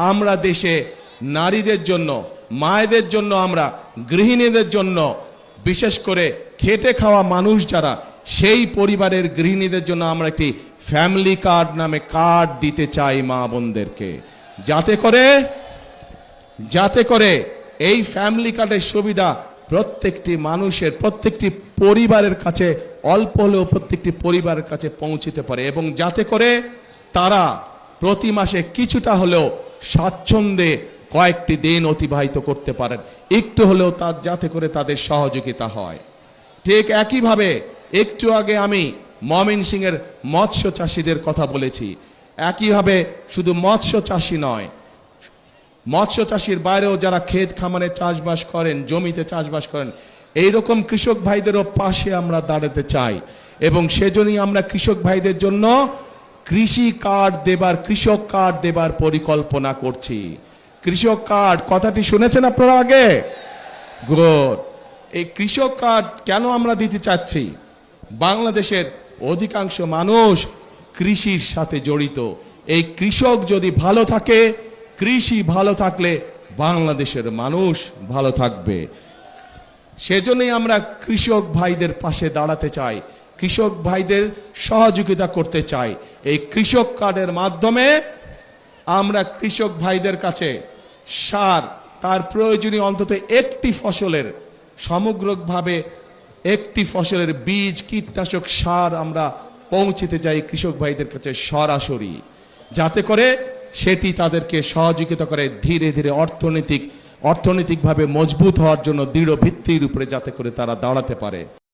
আমরা দেশে নারীদের জন্য, মায়েদের জন্য, আমরা গৃহিণীদের জন্য, বিশেষ করে খেটে খাওয়া মানুষ যারা, সেই পরিবারের গৃহিণীদের জন্য আমরা একটি ফ্যামিলি কার্ড নামে কার্ড দিতে চাই মা বোনদেরকে, যাতে করে এই ফ্যামিলি কার্ডের সুবিধা প্রত্যেকটি মানুষের, প্রত্যেকটি পরিবারের কাছে, অল্প হলেও প্রত্যেকটি পরিবারের কাছে পৌঁছতে পারে, এবং যাতে করে তারা প্রতি মাসে কিছুটা হলেও স্বাচ্ছন্দ্যে কয়েকটি দিন অতিবাহিত করতে পারেন, একটু হলেও যাতে করে তাদের সহযোগিতা হয়। ঠিক একইভাবে একটু আগে আমি ময়মনসিংহের মৎস্য চাষিদের কথা বলেছি। একইভাবে শুধু মৎস্য চাষি নয়, মৎস্য চাষির বাইরেও যারা ক্ষেত খামারে চাষবাস করেন, জমিতে চাষবাস করেন, এইরকম কৃষক ভাইদেরও পাশে আমরা দাঁড়াতে চাই, এবং সেজন্যই আমরা কৃষক ভাইদের জন্য কৃষক কার্ড দেবার পরিকল্পনা করছি। কৃষক কার্ড কথাটি শুনেছেন আপনারা আগে? গুড। এই কৃষক কার্ড কেন আমরা দিতে চাচ্ছি? বাংলাদেশের অধিকাংশ মানুষ কৃষির সাথে জড়িত। এই কৃষক যদি ভালো থাকে, কৃষি ভালো থাকলে বাংলাদেশের মানুষ ভালো থাকবে। সেজন্যই আমরা কৃষক ভাইদের পাশে দাঁড়াতে চাই, কৃষক ভাইদের সহযোগিতা করতে চাই। এই কৃষক কার্ডের মাধ্যমে আমরা কৃষক ভাইদের কাছে সার, তার প্রয়োজনীয় অন্তত একটি ফসলের, সমগ্রভাবে একটি ফসলের বীজ, কীটনাশক, সার আমরা পৌঁছতে চাই কৃষক ভাইদের কাছে সরাসরি, যাতে করে সেটি তাদেরকে সহযোগিতা করে ধীরে ধীরে অর্থনৈতিকভাবে মজবুত হওয়ার জন্য দৃঢ় ভিত্তির উপরে, যাতে করে তারা দাঁড়াতে পারে।